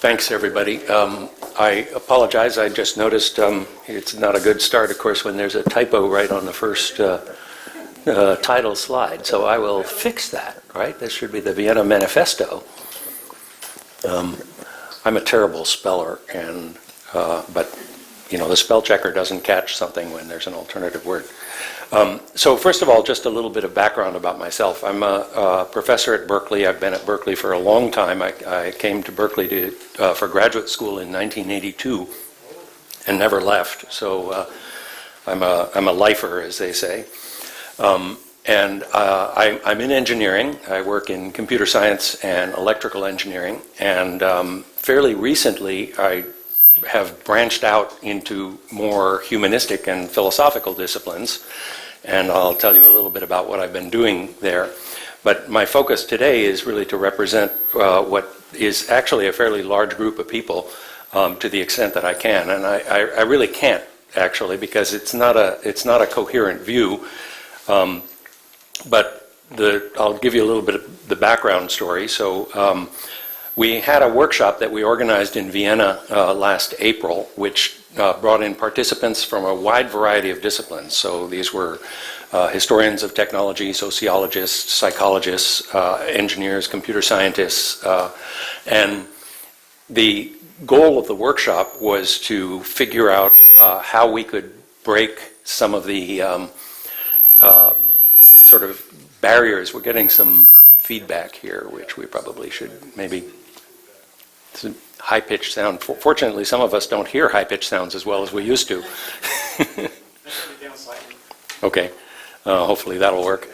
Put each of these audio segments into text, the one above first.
Thanks, everybody. I apologize. I just noticed it's not a good start, of course, when there's a typo right on the first title slide. So I will fix that, right? This should be the Vienna Manifesto. I'm a terrible speller, but you know, the spell checker doesn't catch something when there's an alternative word. So first of all, just a little bit of background about myself. I'm a professor at Berkeley. I've been at Berkeley for a long time. I came to Berkeley for graduate school in 1982 and never left. So I'm a lifer, as they say. I'm in engineering. I work in computer science and electrical engineering. And fairly recently, I have branched out into more humanistic and philosophical disciplines, and I'll tell you a little bit about what I've been doing there. But my focus today is really to represent what is actually a fairly large group of people to the extent that I can, and I really can't actually, because it's not a coherent view. But I'll give you a little bit of the background story. So. We had a workshop that we organized in Vienna last April, which brought in participants from a wide variety of disciplines. So these were historians of technology, sociologists, psychologists, engineers, computer scientists. And the goal of the workshop was to figure out how we could break some of the sort of barriers. We're getting some feedback here, which we probably should maybe... It's a high-pitched sound. Fortunately, some of us don't hear high-pitched sounds as well as we used to. Okay, hopefully that'll work.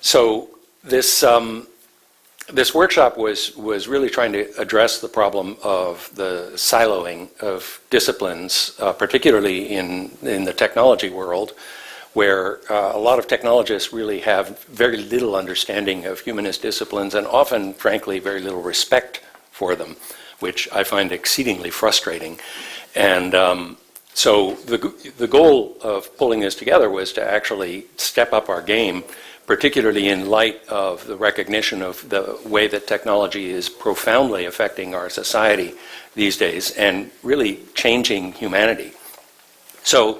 So this workshop was really trying to address the problem of the siloing of disciplines, particularly in the technology world, where a lot of technologists really have very little understanding of humanist disciplines and often, frankly, very little respect for them, which I find exceedingly frustrating. And so the goal of pulling this together was to actually step up our game, particularly in light of the recognition of the way that technology is profoundly affecting our society these days and really changing humanity. So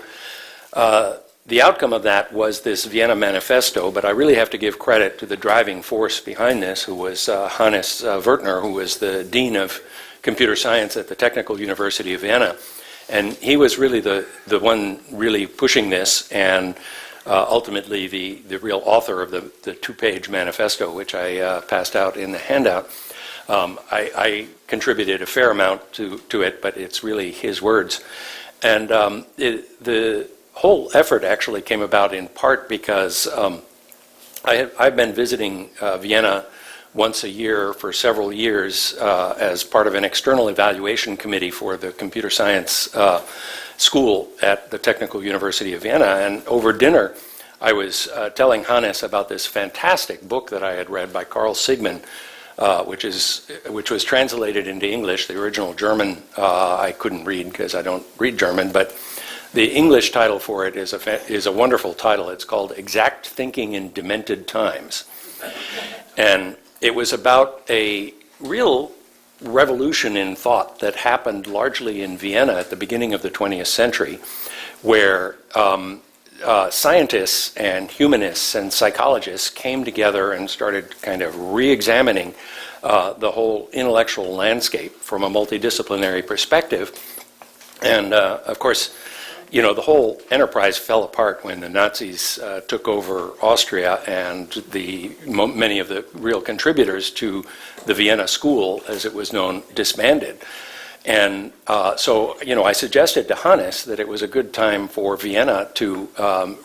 the outcome of that was this Vienna Manifesto, but I really have to give credit to the driving force behind this, who was Hannes Wertner, who was the Dean of Computer Science at the Technical University of Vienna. And he was really the one really pushing this, and ultimately the real author of the two-page manifesto, which I passed out in the handout. I contributed a fair amount to it, but it's really his words. And the whole effort actually came about in part because I've been visiting Vienna once a year for several years as part of an external evaluation committee for the computer science school at the Technical University of Vienna. And over dinner, I was telling Hannes about this fantastic book that I had read by Carl Sigman, which was translated into English. The original German I couldn't read because I don't read German, but the English title for it is a wonderful title. It's called Exact Thinking in Demented Times. And it was about a real revolution in thought that happened largely in Vienna at the beginning of the 20th century, where scientists and humanists and psychologists came together and started kind of re-examining the whole intellectual landscape from a multidisciplinary perspective. And of course, you know, the whole enterprise fell apart when the Nazis took over Austria, and many of the real contributors to the Vienna School, as it was known, disbanded. And so, you know, I suggested to Hannes that it was a good time for Vienna to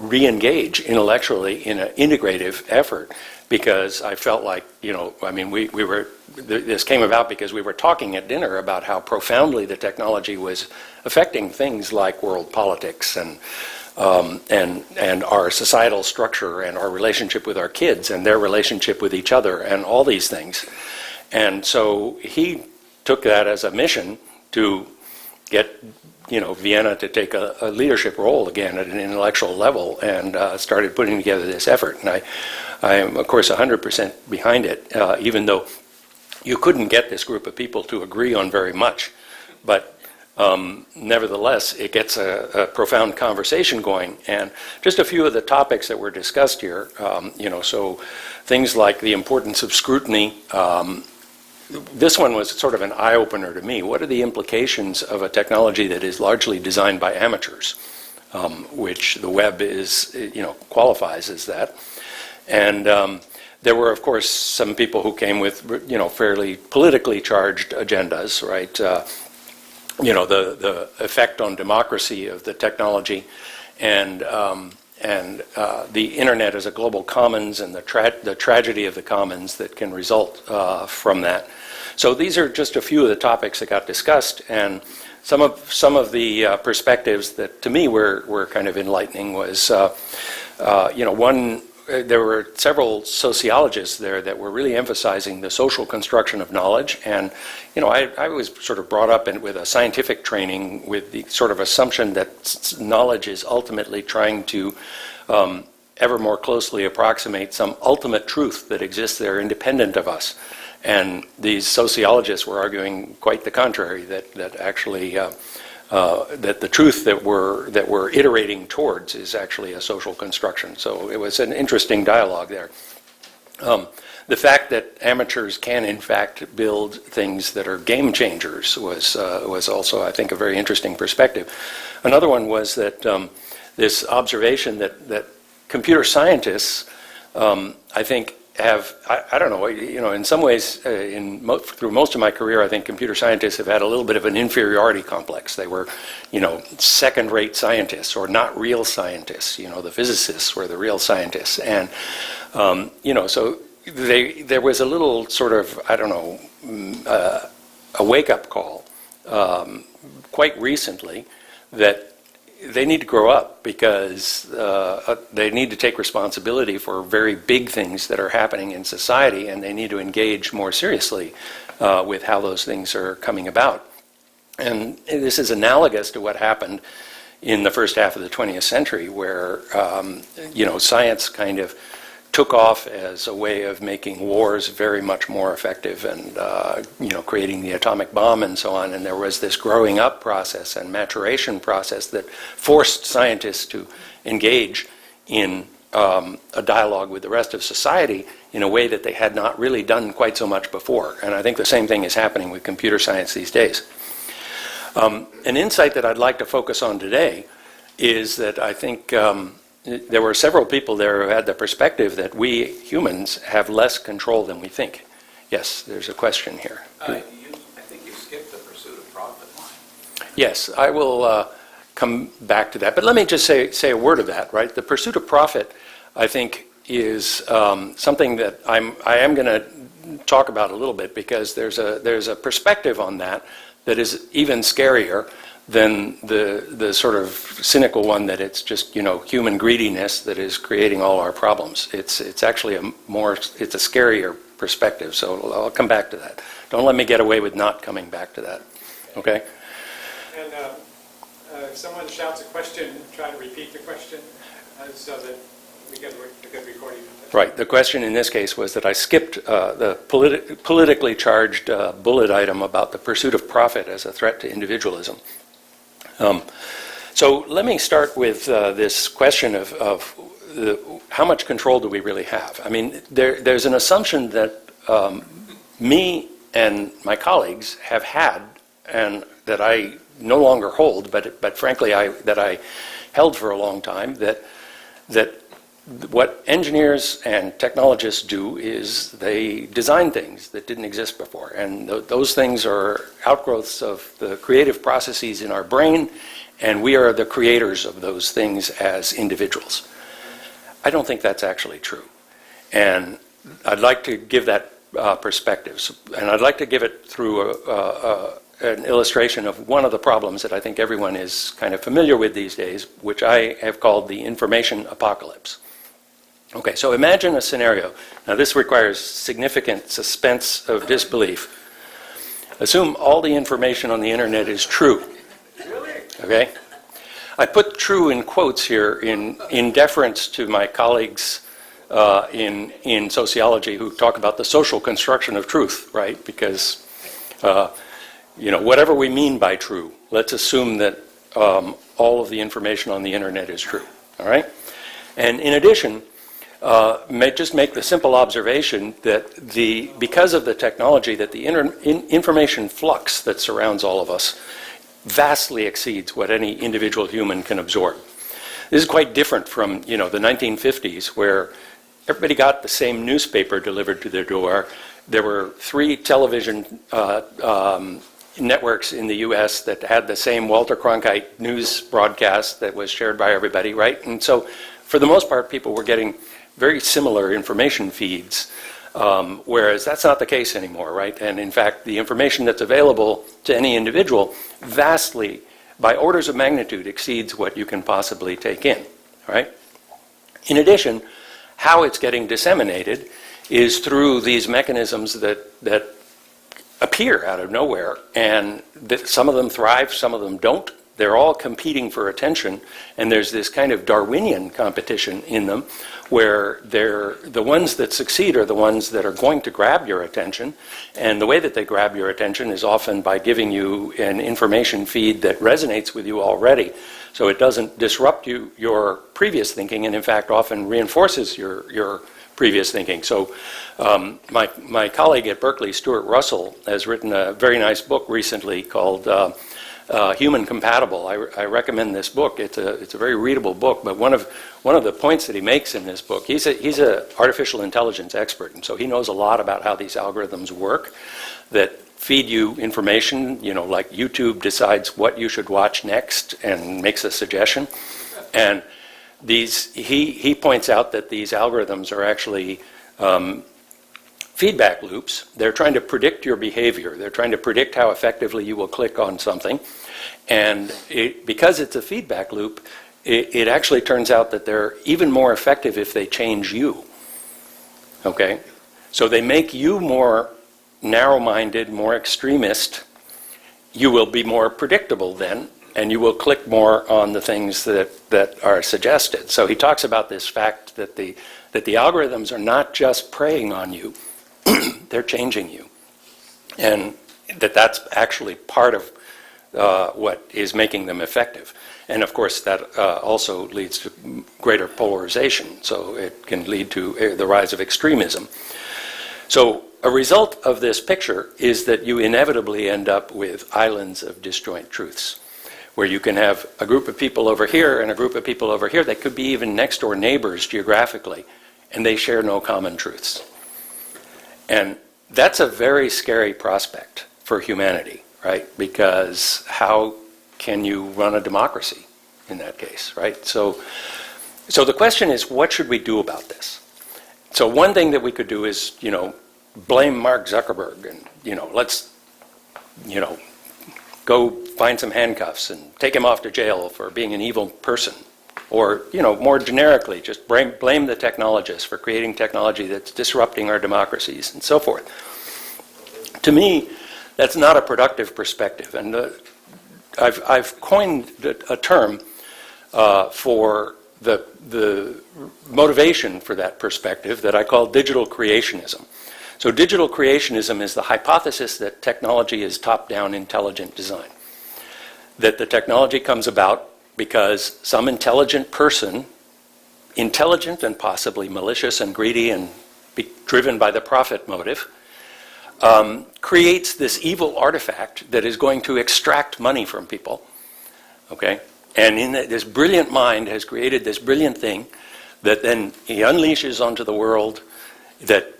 re-engage intellectually in an integrative effort, because I felt like, you know, I mean, this came about because we were talking at dinner about how profoundly the technology was affecting things like world politics and our societal structure and our relationship with our kids and their relationship with each other and all these things. And so he took that as a mission to get, you know, Vienna to take a leadership role again at an intellectual level, and started putting together this effort. And I am, of course, 100% behind it, even though you couldn't get this group of people to agree on very much, but nevertheless, it gets a profound conversation going. And just a few of the topics that were discussed here, so things like the importance of scrutiny. This one was sort of an eye-opener to me. What are the implications of a technology that is largely designed by amateurs, which the web is, qualifies as that? And there were, of course, some people who came with, fairly politically charged agendas, right? The effect on democracy of the technology, and the internet as a global commons, and the tragedy of the commons that can result from that. So these are just a few of the topics that got discussed, and some of the perspectives that to me were kind of enlightening was, one. There were several sociologists there that were really emphasizing the social construction of knowledge. And, I was sort of brought up with a scientific training with the sort of assumption that knowledge is ultimately trying to ever more closely approximate some ultimate truth that exists there independent of us. And these sociologists were arguing quite the contrary, that actually that the truth that we're iterating towards is actually a social construction. So it was an interesting dialogue there. The fact that amateurs can in fact build things that are game changers was also, I think, a very interesting perspective. Another one was that this observation that computer scientists, I think, have, I don't know, in some ways, through most of my career, I think computer scientists have had a little bit of an inferiority complex. They were, second-rate scientists or not real scientists. The physicists were the real scientists. And, so there was a little sort of, I don't know, a wake-up call quite recently that they need to grow up, because they need to take responsibility for very big things that are happening in society, and they need to engage more seriously with how those things are coming about. And this is analogous to what happened in the first half of the 20th century, where science kind of took off as a way of making wars very much more effective, and creating the atomic bomb and so on. And there was this growing up process and maturation process that forced scientists to engage in a dialogue with the rest of society in a way that they had not really done quite so much before. And I think the same thing is happening with computer science these days. An insight that I'd like to focus on today is that I think there were several people there who had the perspective that we humans have less control than we think. Yes, there's a question here. I think you skipped the pursuit of profit line. Yes, I will come back to that. But let me just say a word of that, right? The pursuit of profit, I think, is something that I am going to talk about a little bit, because there's a perspective on that is even scarier than the sort of cynical one that it's just, human greediness that is creating all our problems. It's actually it's a scarier perspective. So I'll come back to that. Don't let me get away with not coming back to that. Okay? And if someone shouts a question, try to repeat the question so that we get a good recording. Right. The question in this case was that I skipped the politically charged bullet item about the pursuit of profit as a threat to individualism. So let me start with this question of how much control do we really have? I mean, there's an assumption that me and my colleagues have had, and that I no longer hold, but frankly that I held for a long time, that what engineers and technologists do is they design things that didn't exist before. And those things are outgrowths of the creative processes in our brain, and we are the creators of those things as individuals. I don't think that's actually true. And I'd like to give that perspective. And I'd like to give it through an illustration of one of the problems that I think everyone is kind of familiar with these days, which I have called the information apocalypse. Okay, so imagine a scenario. Now this requires significant suspense of disbelief. Assume all the information on the internet is true. Okay? I put true in quotes here in deference to my colleagues' in sociology who talk about the social construction of truth, right? Because whatever we mean by true, let's assume that all of the information on the internet is true. All right, and in addition, just make the simple observation that because of the technology, that the information flux that surrounds all of us vastly exceeds what any individual human can absorb. This is quite different from the 1950s, where everybody got the same newspaper delivered to their door. There were 3 television networks in the U.S. that had the same Walter Cronkite news broadcast that was shared by everybody, right? And so, for the most part, people were getting very similar information feeds, whereas that's not the case anymore, right? And in fact, the information that's available to any individual vastly, by orders of magnitude, exceeds what you can possibly take in, right? In addition, how it's getting disseminated is through these mechanisms that appear out of nowhere, and some of them thrive, some of them don't. They're all competing for attention, and there's this kind of Darwinian competition in them, where the ones that succeed are the ones that are going to grab your attention, and the way that they grab your attention is often by giving you an information feed that resonates with you already, so it doesn't disrupt your previous thinking, and in fact often reinforces your previous thinking. So my colleague at Berkeley, Stuart Russell, has written a very nice book recently called Human Compatible. I recommend this book. It's a very readable book, but one of the points that he makes in this book, he's an artificial intelligence expert, and so he knows a lot about how these algorithms work that feed you information, like YouTube decides what you should watch next and makes a suggestion. And he points out that these algorithms are actually feedback loops. They're trying to predict your behavior. They're trying to predict how effectively you will click on something. And because it's a feedback loop, it actually turns out that they're even more effective if they change you. Okay? So they make you more narrow-minded, more extremist. You will be more predictable then, and you will click more on the things that are suggested. So he talks about this fact that the algorithms are not just preying on you, they're changing you. And that's actually part of what is making them effective. And of course that also leads to greater polarization, so it can lead to the rise of extremism. So a result of this picture is that you inevitably end up with islands of disjoint truths, where you can have a group of people over here and a group of people over here that could be even next door neighbors geographically, and they share no common truths. And that's a very scary prospect for humanity, right? Because how can you run a democracy in that case, right? So the question is, what should we do about this? So one thing that we could do is, blame Mark Zuckerberg and, let's, go find some handcuffs and take him off to jail for being an evil person. Or, more generically, just blame the technologists for creating technology that's disrupting our democracies and so forth. To me, that's not a productive perspective. And I've coined a term for the motivation for that perspective that I call digital creationism. So digital creationism is the hypothesis that technology is top-down intelligent design. That the technology comes about because some intelligent person, intelligent and possibly malicious and greedy and driven by the profit motive, creates this evil artifact that is going to extract money from people, okay? And this brilliant mind has created this brilliant thing that then he unleashes onto the world that,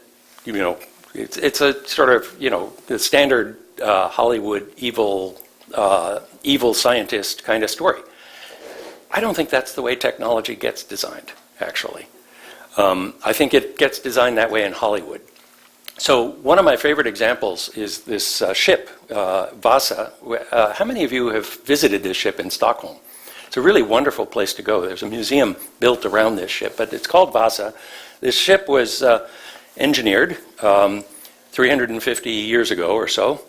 it's a sort of, the standard Hollywood evil scientist kind of story. I don't think that's the way technology gets designed, actually. I think it gets designed that way in Hollywood. So one of my favorite examples is this ship, Vasa. How many of you have visited this ship in Stockholm? It's a really wonderful place to go. There's a museum built around this ship, but it's called Vasa. This ship was engineered 350 years ago or so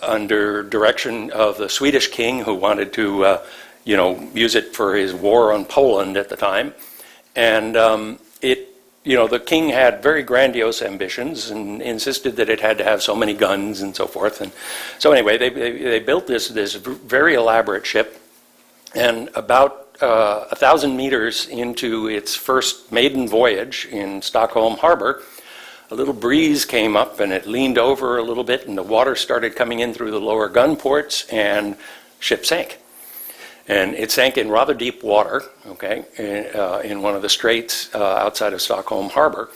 under direction of the Swedish king who wanted to use it for his war on Poland at the time. And it the king had very grandiose ambitions and insisted that it had to have so many guns and so forth. And so anyway, they built this very elaborate ship, and about 1,000 meters into its first maiden voyage in Stockholm Harbor, a little breeze came up and it leaned over a little bit, and the water started coming in through the lower gun ports, and ship sank. And it sank in rather deep water, okay, in one of the straits outside of Stockholm Harbor.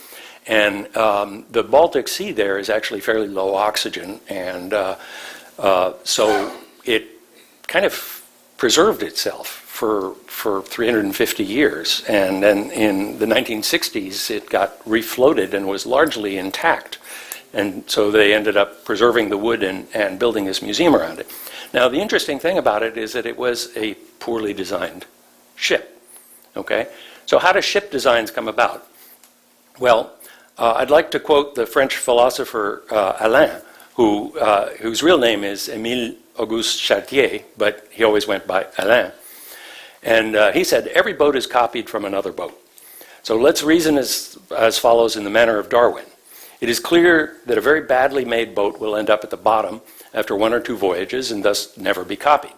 And the Baltic Sea there is actually fairly low oxygen, and so it kind of preserved itself for 350 years. And then in the 1960s, it got refloated and was largely intact. And so they ended up preserving the wood and building this museum around it. Now, the interesting thing about it is that it was a poorly designed ship, okay? So how do ship designs come about? Well, I'd like to quote the French philosopher Alain, whose real name is Émile Auguste Chartier, but he always went by Alain. And he said, every boat is copied from another boat. So let's reason as follows in the manner of Darwin. It is clear that a very badly made boat will end up at the bottom after one or two voyages and thus never be copied.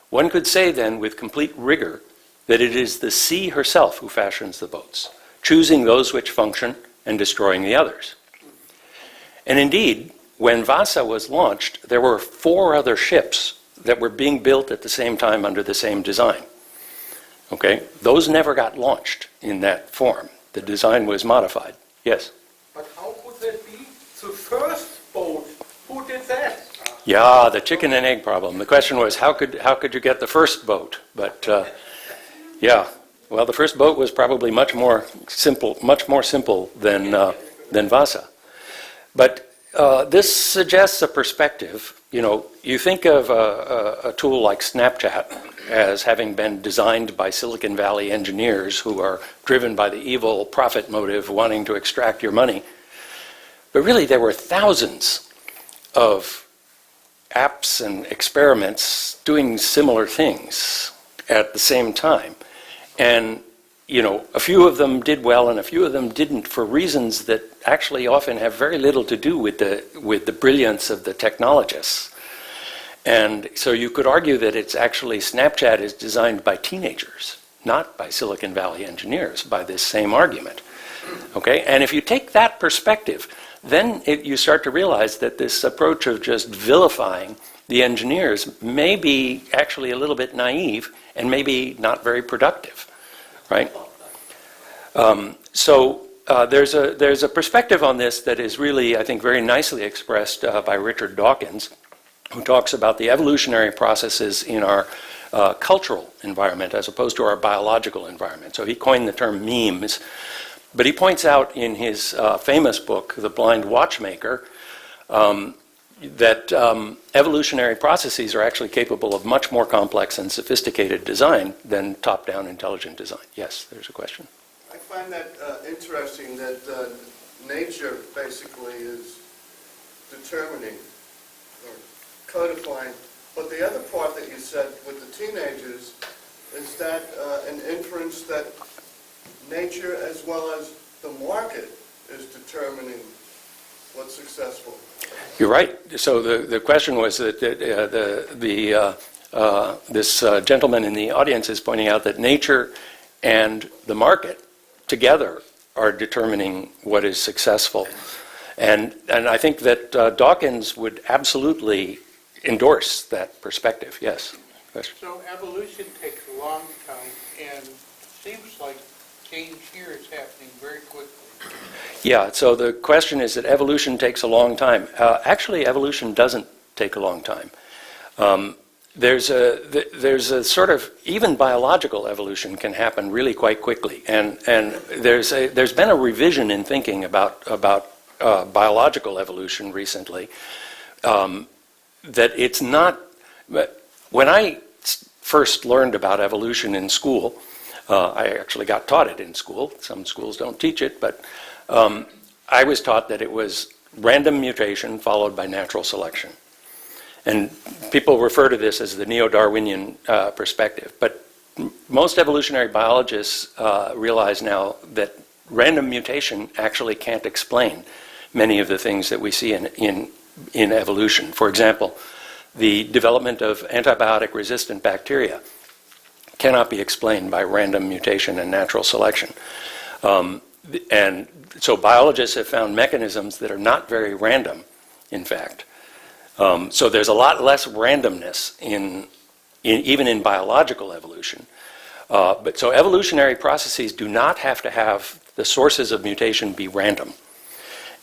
One could say then with complete rigor that it is the sea herself who fashions the boats, choosing those which function and destroying the others. And indeed, when Vasa was launched, there were 4 other ships that were being built at the same time under the same design. Okay, those never got launched in that form. The design was modified. Yes? But how could that be the first boat? Who did that? Yeah, the chicken and egg problem. The question was, how could you get the first boat? But yeah, well, the first boat was probably much more simple than Vasa. But this suggests a perspective. You think of a tool like Snapchat as having been designed by Silicon Valley engineers who are driven by the evil profit motive wanting to extract your money. But really, there were thousands of apps and experiments doing similar things at the same time. And, a few of them did well and a few of them didn't for reasons that actually often have very little to do with the brilliance of the technologists. And so you could argue that it's actually Snapchat is designed by teenagers, not by Silicon Valley engineers, by this same argument. Okay? And if you take that perspective, then you start to realize that this approach of just vilifying the engineers may be actually a little bit naive and maybe not very productive, right? There's a perspective on this that is really, I think, very nicely expressed by Richard Dawkins, who talks about the evolutionary processes in our cultural environment as opposed to our biological environment. So he coined the term memes. But he points out in his famous book, The Blind Watchmaker, that evolutionary processes are actually capable of much more complex and sophisticated design than top-down intelligent design. Yes, there's a question. I find that interesting that nature basically is determining or codifying. But the other part that you said with the teenagers is that an inference that nature as well as the market is determining what's successful. You're right. So the question was that this gentleman in the audience is pointing out that nature and the market together are determining what is successful. And I think that Dawkins would absolutely endorse that perspective. Yes. Question. So evolution takes a long time, and seems like change here is happening very quickly. Yeah, so the question is that evolution takes a long time. Actually, evolution doesn't take a long time. There's a sort of, even biological evolution can happen really quite quickly. And there's been a revision in thinking about biological evolution recently, that it's not, when I first learned about evolution in school, I actually got taught it in school. Some schools don't teach it, but I was taught that it was random mutation followed by natural selection. And people refer to this as the neo-Darwinian perspective. But most evolutionary biologists realize now that random mutation actually can't explain many of the things that we see in evolution. For example, the development of antibiotic-resistant bacteria cannot be explained by random mutation and natural selection. And so biologists have found mechanisms that are not very random, in fact. So there's a lot less randomness even in biological evolution. So evolutionary processes do not have to have the sources of mutation be random.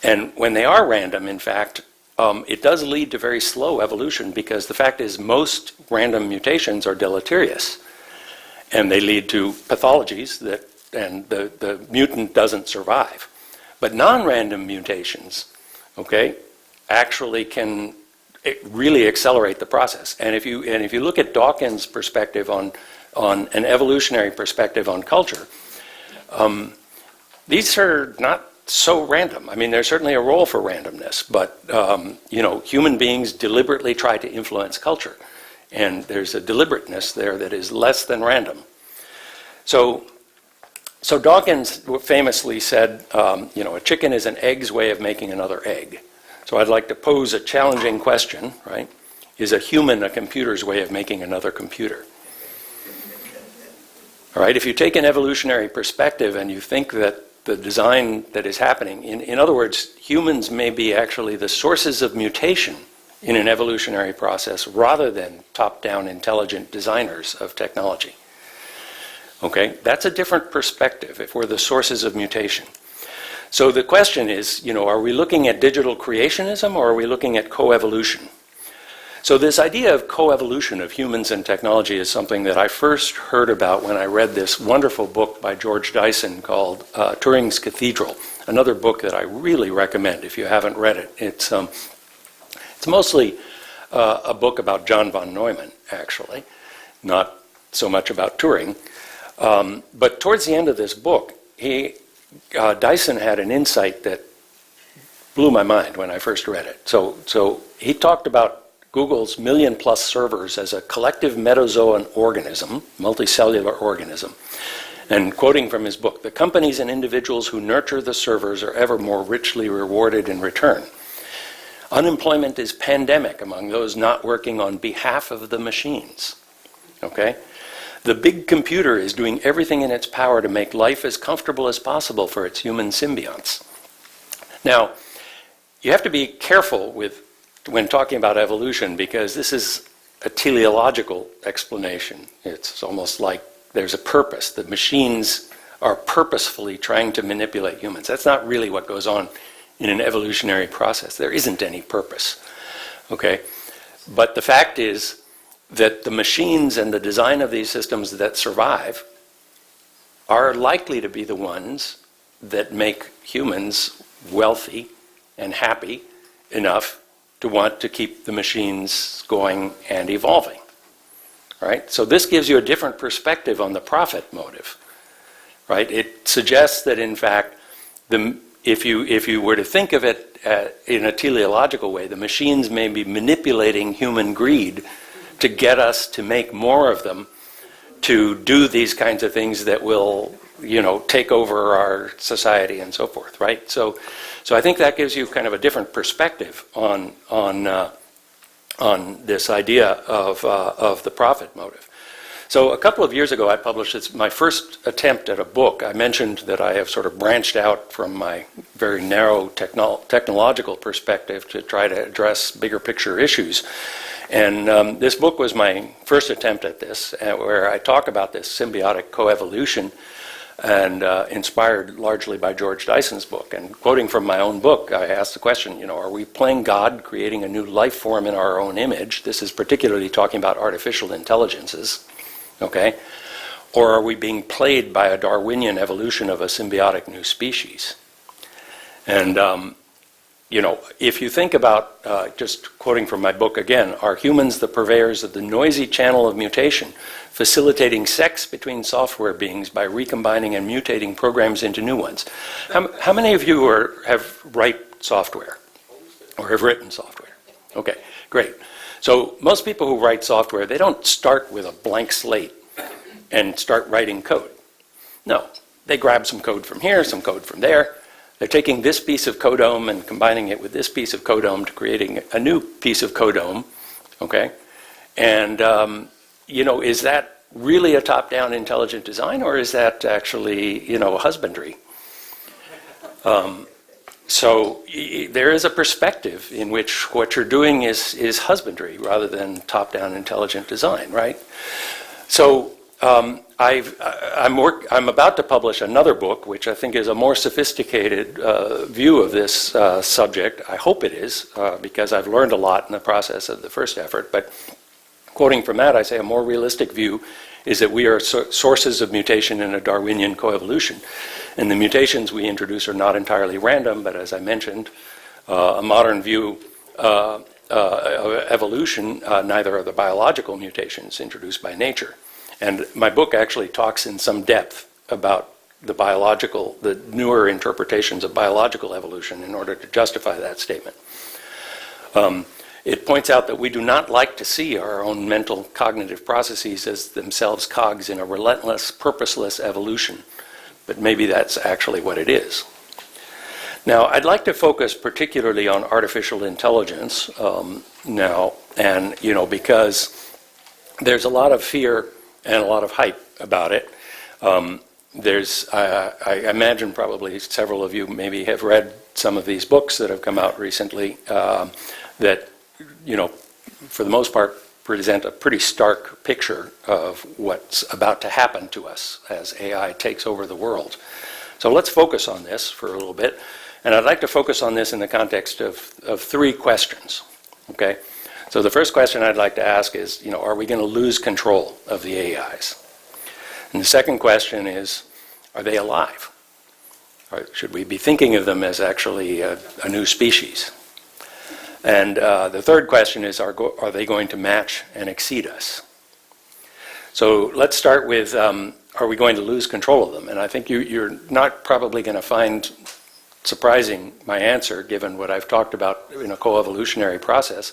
And when they are random, in fact, it does lead to very slow evolution, because the fact is most random mutations are deleterious. And they lead to pathologies and the mutant doesn't survive. But non-random mutations, okay, actually can really accelerate the process. And if you look at Dawkins' perspective on an evolutionary perspective on culture, these are not so random. I mean, there's certainly a role for randomness, but human beings deliberately try to influence culture, and there's a deliberateness there that is less than random. So Dawkins famously said, a chicken is an egg's way of making another egg. So I'd like to pose a challenging question, right? Is a human a computer's way of making another computer? All right, if you take an evolutionary perspective and you think that the design that is happening, in other words, humans may be actually the sources of mutation in an evolutionary process rather than top-down intelligent designers of technology. Okay, that's a different perspective if we're the sources of mutation. So the question is, are we looking at digital creationism or are we looking at coevolution? So this idea of coevolution of humans and technology is something that I first heard about when I read this wonderful book by George Dyson called Turing's Cathedral, another book that I really recommend if you haven't read it. It's mostly a book about John von Neumann, actually, not so much about Turing. But towards the end of this book, Dyson had an insight that blew my mind when I first read it. So he talked about Google's million-plus servers as a collective metazoan organism, multicellular organism. And quoting from his book, "The companies and individuals who nurture the servers are ever more richly rewarded in return. Unemployment is pandemic among those not working on behalf of the machines." Okay? The big computer is doing everything in its power to make life as comfortable as possible for its human symbionts. Now, you have to be careful when talking about evolution, because this is a teleological explanation. It's almost like there's a purpose. The machines are purposefully trying to manipulate humans. That's not really what goes on in an evolutionary process. There isn't any purpose. Okay? But the fact is that the machines and the design of these systems that survive are likely to be the ones that make humans wealthy and happy enough to want to keep the machines going and evolving. Right? So this gives you a different perspective on the profit motive. Right? It suggests that, in fact, if you were to think of it in a teleological way, the machines may be manipulating human greed to get us to make more of them, to do these kinds of things that will, take over our society and so forth, right? So I think that gives you kind of a different perspective on this idea of the profit motive. So a couple of years ago, I published my first attempt at a book. I mentioned that I have sort of branched out from my very narrow technological perspective to try to address bigger picture issues. And this book was my first attempt at this, where I talk about this symbiotic coevolution, and inspired largely by George Dyson's book. And quoting from my own book, I asked the question, are we playing God, creating a new life form in our own image? This is particularly talking about artificial intelligences, okay? Or are we being played by a Darwinian evolution of a symbiotic new species? And if you think about, just quoting from my book again, are humans the purveyors of the noisy channel of mutation, facilitating sex between software beings by recombining and mutating programs into new ones? How many of you have write software or have written software? Okay, great. So most people who write software, they don't start with a blank slate and start writing code. No, they grab some code from here, some code from there. They're taking this piece of codome and combining it with this piece of codome to creating a new piece of codome, okay? And, is that really a top-down intelligent design, or is that actually, husbandry? So there is a perspective in which what you're doing is husbandry rather than top-down intelligent design, right? So I'm about to publish another book, which I think is a more sophisticated view of this subject. I hope it is, because I've learned a lot in the process of the first effort. But quoting from that, I say a more realistic view is that we are sources of mutation in a Darwinian coevolution. And the mutations we introduce are not entirely random, but as I mentioned, a modern view of evolution, neither are the biological mutations introduced by nature. And my book actually talks in some depth about the newer interpretations of biological evolution in order to justify that statement. It points out that we do not like to see our own mental cognitive processes as themselves cogs in a relentless, purposeless evolution. But maybe that's actually what it is. Now, I'd like to focus particularly on artificial intelligence now, and because there's a lot of fear and a lot of hype about it. I imagine probably several of you maybe have read some of these books that have come out recently that, for the most part, present a pretty stark picture of what's about to happen to us as AI takes over the world. So let's focus on this for a little bit. And I'd like to focus on this in the context of three questions, okay? So the first question I'd like to ask is, are we going to lose control of the AIs? And the second question is, are they alive? Or should we be thinking of them as actually a new species? And the third question is, are they going to match and exceed us? So let's start with, are we going to lose control of them? And I think you're not probably going to find surprising my answer, given what I've talked about in a coevolutionary process,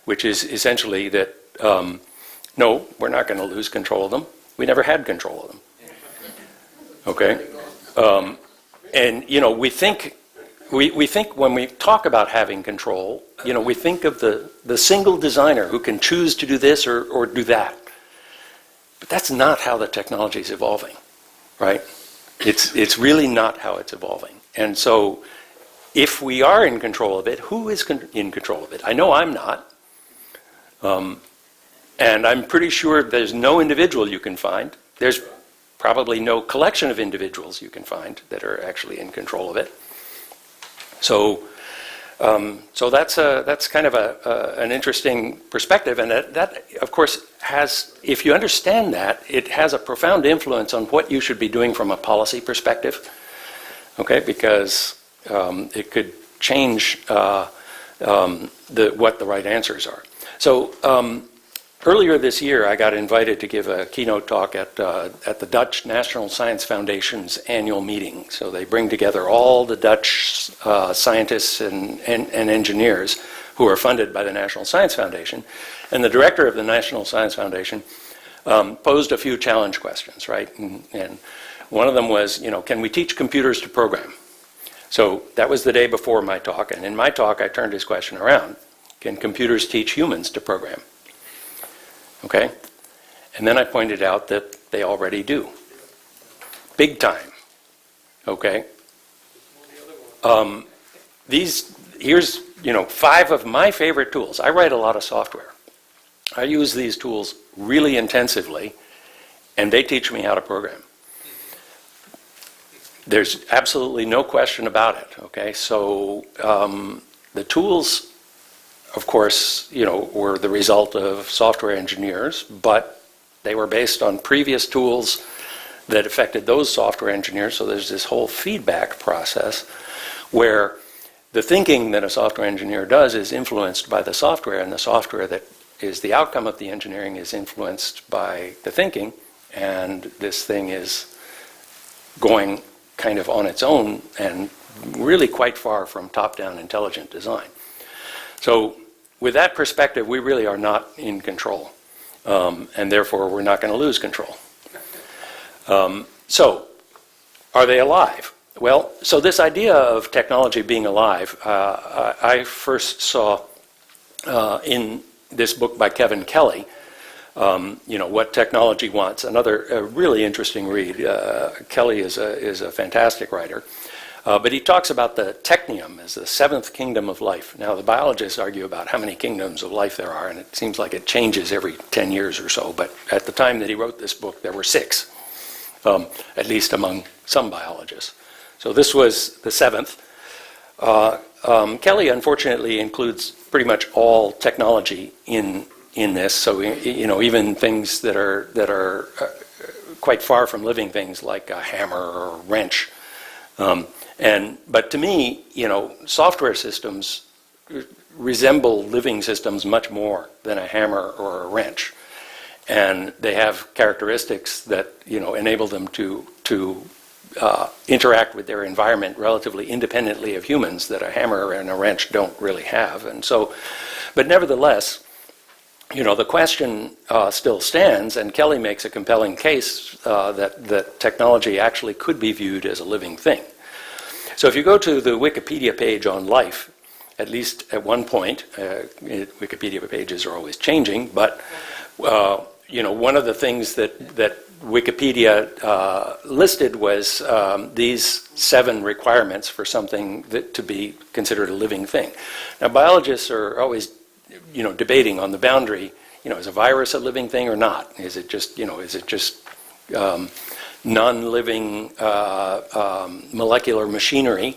which is essentially that, no, we're not going to lose control of them. We never had control of them. Okay? And, we think when we talk about having control, we think of the single designer who can choose to do this or do that. But that's not how the technology is evolving, right? It's really not how it's evolving. And so if we are in control of it, who is in control of it? I know I'm not. And I'm pretty sure there's no individual you can find. There's probably no collection of individuals you can find that are actually in control of it. So that's kind of an interesting perspective, and that of course has, if you understand that, it has a profound influence on what you should be doing from a policy perspective. Okay, because it could change what the right answers are. So earlier this year, I got invited to give a keynote talk at the Dutch National Science Foundation's annual meeting. So they bring together all the Dutch scientists and engineers who are funded by the National Science Foundation. And the director of the National Science Foundation posed a few challenge questions, right? And one of them was, can we teach computers to program? So that was the day before my talk. And in my talk, I turned his question around. Can computers teach humans to program? Okay? And then I pointed out that they already do. Big time. Okay? Here's 5 of my favorite tools. I write a lot of software. I use these tools really intensively, and they teach me how to program. There's absolutely no question about it. Okay? So the tools, of course, were the result of software engineers, but they were based on previous tools that affected those software engineers. So there's this whole feedback process where the thinking that a software engineer does is influenced by the software, and the software that is the outcome of the engineering is influenced by the thinking, and this thing is going kind of on its own and really quite far from top-down intelligent design. So with that perspective, we really are not in control, and therefore we're not going to lose control. So are they alive? Well, so this idea of technology being alive, I first saw in this book by Kevin Kelly, What Technology Wants, another really interesting read. Kelly is a fantastic writer. But he talks about the technium as the seventh kingdom of life. Now, the biologists argue about how many kingdoms of life there are, and it seems like it changes every 10 years or so. But at the time that he wrote this book, there were 6, at least among some biologists. So this was the 7th. Kelly, unfortunately, includes pretty much all technology in this. So, even things that are quite far from living things, like a hammer or a wrench. But to me, software systems resemble living systems much more than a hammer or a wrench, and they have characteristics that enable them to interact with their environment relatively independently of humans that a hammer and a wrench don't really have. And so, but nevertheless, the question still stands, and Kelly makes a compelling case that technology actually could be viewed as a living thing. So if you go to the Wikipedia page on life, at least at one point, Wikipedia pages are always changing, but one of the things that Wikipedia listed was these 7 requirements for something to be considered a living thing. Now, biologists are always debating on the boundary. Is a virus a living thing or not? Is it just non-living molecular machinery,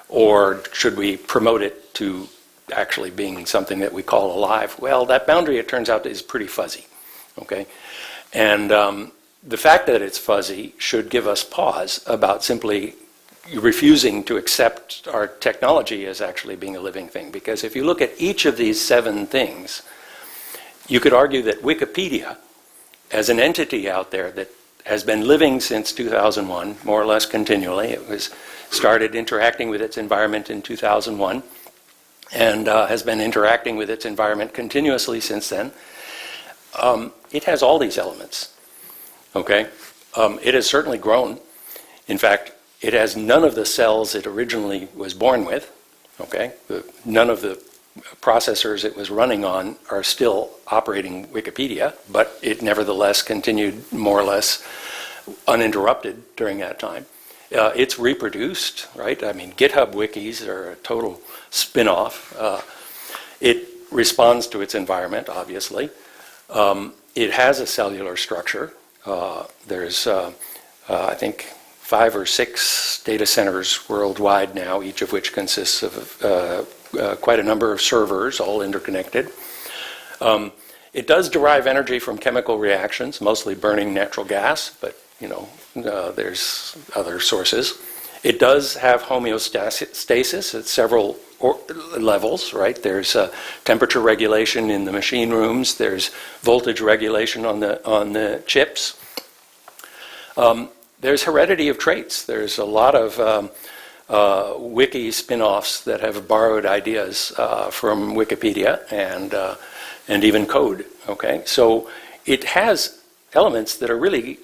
or should we promote it to actually being something that we call alive? Well, that boundary, it turns out, is pretty fuzzy. Okay, and the fact that it's fuzzy should give us pause about simply refusing to accept our technology as actually being a living thing. Because if you look at each of these 7 things, you could argue that Wikipedia, as an entity out there that has been living since 2001, more or less continually. It was started interacting with its environment in 2001, and has been interacting with its environment continuously since then. It has all these elements. Okay, it has certainly grown. In fact, it has none of the cells it originally was born with. Okay, none of the processors it was running on are still operating Wikipedia, but it nevertheless continued more or less uninterrupted during that time. It's reproduced, right? I mean, GitHub wikis are a total spin-off. It responds to its environment, obviously. It has a cellular structure. There's, I think, 5 or 6 data centers worldwide now, each of which consists of quite a number of servers, all interconnected. It does derive energy from chemical reactions, mostly burning natural gas, but there's other sources. It does have homeostasis at several levels, right? There's temperature regulation in the machine rooms. There's voltage regulation on the chips. There's heredity of traits. There's a lot of wiki spin-offs that have borrowed ideas from Wikipedia and even code. Okay, so it has elements that are really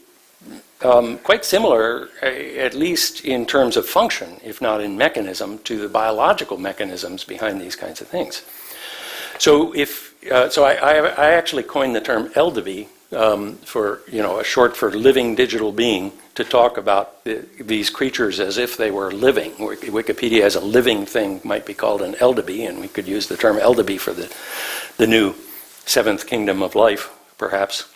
quite similar, at least in terms of function, if not in mechanism, to the biological mechanisms behind these kinds of things. So I actually coined the term LDB for a short for living digital being, to talk about these creatures as if they were living. Wikipedia as a living thing might be called an LDB, and we could use the term LDB for the new 7th kingdom of life, perhaps.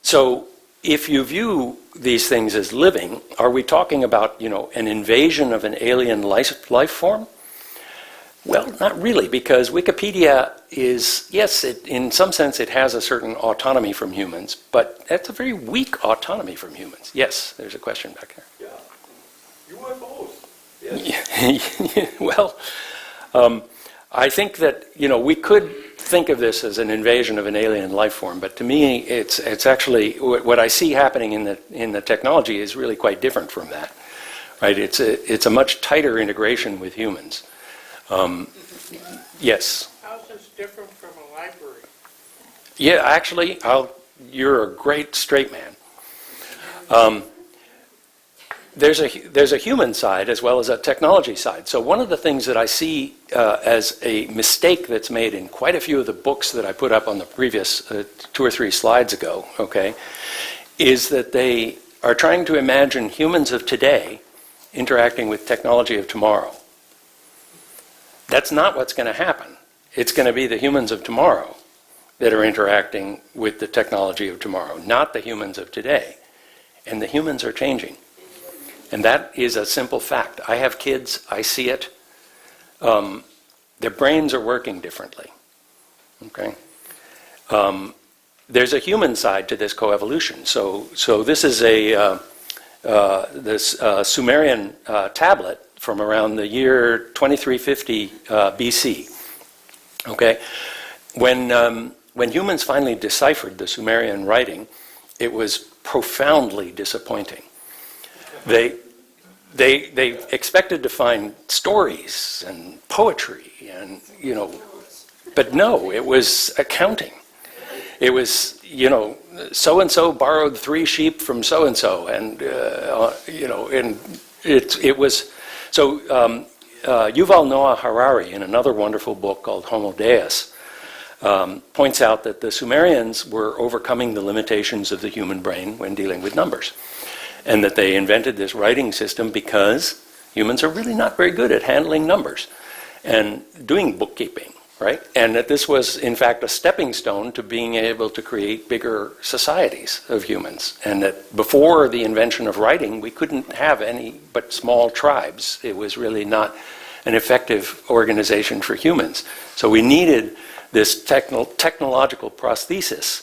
So if you view these things as living, are we talking about an invasion of an alien life form? Well, not really, because Wikipedia is, yes, in some sense it has a certain autonomy from humans, but that's a very weak autonomy from humans. Yes, there's a question back there. Yeah, UFOs. Yes. Well, I think that we could think of this as an invasion of an alien life form, but to me, it's actually what I see happening in the technology is really quite different from that. Right? It's a much tighter integration with humans. Yes. How's this different from a library? Yeah, actually, you're a great straight man. there's a human side as well as a technology side. So one of the things that I see as a mistake that's made in quite a few of the books that I put up on the previous 2 or 3 slides ago, okay, is that they are trying to imagine humans of today interacting with technology of tomorrow. That's not what's going to happen. It's going to be the humans of tomorrow that are interacting with the technology of tomorrow, not the humans of today. And the humans are changing. And that is a simple fact. I have kids, I see it. Their brains are working differently. Okay? There's a human side to this coevolution. So this is this Sumerian tablet from around the year 2350 BC. Okay? When humans finally deciphered the Sumerian writing, it was profoundly disappointing. They expected to find stories and poetry and, but no, it was accounting. It was, so-and-so borrowed 3 sheep from so-and-so, and, and it was, so Yuval Noah Harari, in another wonderful book called Homo Deus, points out that the Sumerians were overcoming the limitations of the human brain when dealing with numbers, and that they invented this writing system because humans are really not very good at handling numbers and doing bookkeeping, right? And that this was, in fact, a stepping stone to being able to create bigger societies of humans, and that before the invention of writing, we couldn't have any but small tribes. It was really not an effective organization for humans. So we needed this technological prosthesis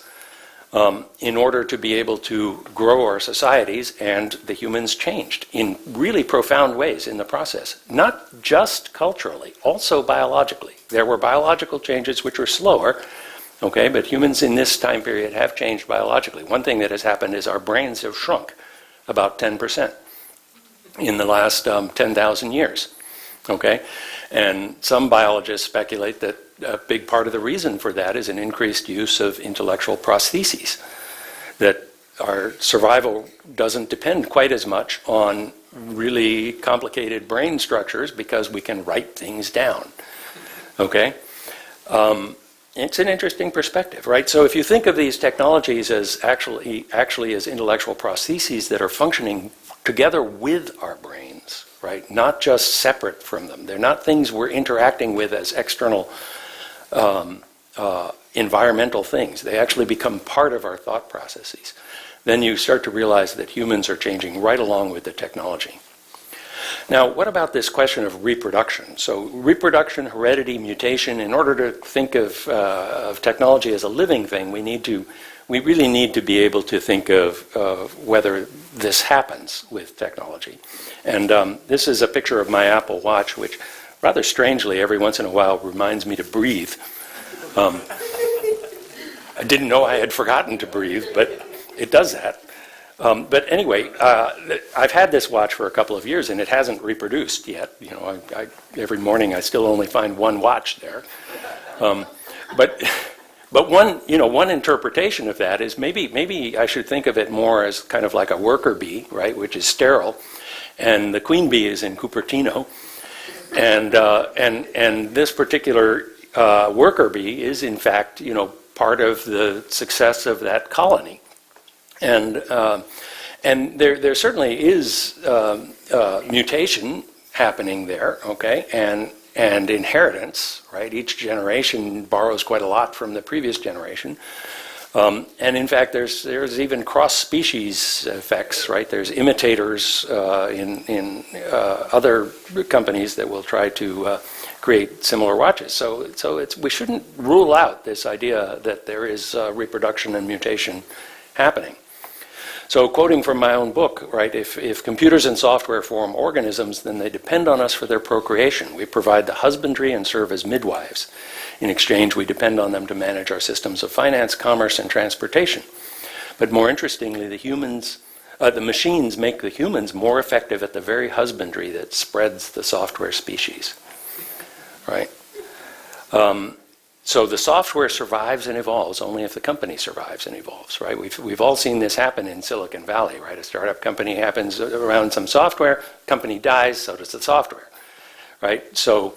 in order to be able to grow our societies, and the humans changed in really profound ways in the process. Not just culturally, also biologically. There were biological changes which were slower, okay, but humans in this time period have changed biologically. One thing that has happened is our brains have shrunk about 10% in the last 10,000 years, okay? And some biologists speculate that a big part of the reason for that is an increased use of intellectual prostheses, that our survival doesn't depend quite as much on really complicated brain structures because we can write things down, okay? It's an interesting perspective, right? So if you think of these technologies as actually as intellectual prostheses that are functioning together with our brains, right? Not just separate from them. They're not things we're interacting with as external environmental things. They actually become part of our thought processes. Then you start to realize that humans are changing right along with the technology. Now, what about this question of reproduction? So reproduction, heredity, mutation, in order to think of technology as a living thing, we really need to be able to think of whether this happens with technology. And this is a picture of my Apple Watch, which rather strangely, every once in a while, reminds me to breathe. I didn't know I had forgotten to breathe, but it does that. But anyway, I've had this watch for a couple of years, and it hasn't reproduced yet. Every morning I still only find one watch there. But one interpretation of that is maybe I should think of it more as kind of like a worker bee, right, which is sterile, and the queen bee is in Cupertino. And this particular worker bee is, in fact, part of the success of that colony. And there certainly is mutation happening there, okay, and inheritance, right? Each generation borrows quite a lot from the previous generation. And in fact, there's even cross-species effects, right? There's imitators in other companies that will try to create similar watches. So we shouldn't rule out this idea that there is reproduction and mutation happening. So quoting from my own book, right, if computers and software form organisms, then they depend on us for their procreation. We provide the husbandry and serve as midwives. In exchange, we depend on them to manage our systems of finance, commerce, and transportation. But more interestingly, the machines make the humans more effective at the very husbandry that spreads the software species, right? So the software survives and evolves only if the company survives and evolves, right? We've all seen this happen in Silicon Valley, right? A startup company happens around some software, company dies, so does the software, right? So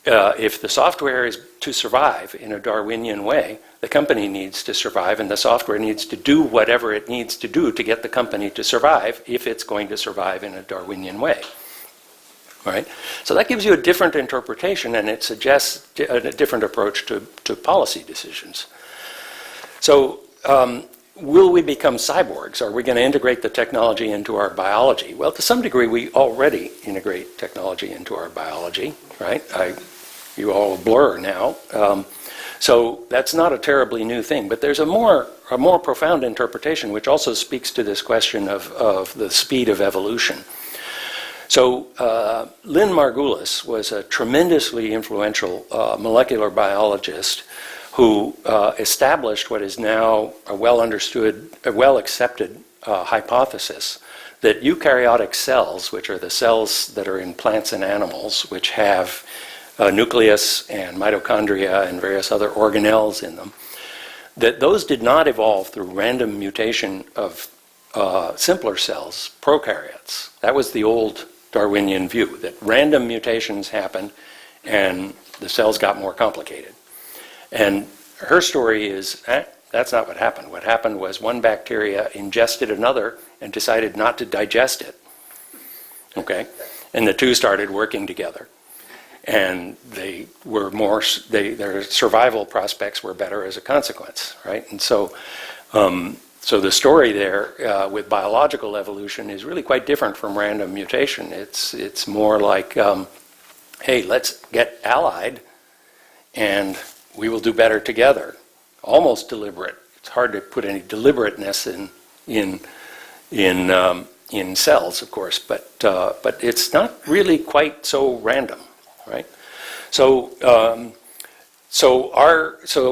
if the software is to survive in a Darwinian way, the company needs to survive and the software needs to do whatever it needs to do to get the company to survive if it's going to survive in a Darwinian way. Right? So that gives you a different interpretation, and it suggests a different approach to policy decisions. So will we become cyborgs? Are we going to integrate the technology into our biology? Well, to some degree, we already integrate technology into our biology, right? You all blur now. So that's not a terribly new thing, but there's a more profound interpretation which also speaks to this question of the speed of evolution. So Lynn Margulis was a tremendously influential molecular biologist who established what is now a well-understood, a well-accepted hypothesis that eukaryotic cells, which are the cells that are in plants and animals, which have a nucleus and mitochondria and various other organelles in them, that those did not evolve through random mutation of simpler cells, prokaryotes. That was the old Darwinian view, that random mutations happened and the cells got more complicated. And her story is, that's not what happened. What happened was one bacteria ingested another and decided not to digest it. Okay? And the two started working together. And they were their survival prospects were better as a consequence, right? And so so the story there with biological evolution is really quite different from random mutation. It's more like, hey, let's get allied, and we will do better together. Almost deliberate. It's hard to put any deliberateness in cells, of course, but it's not really quite so random, right? So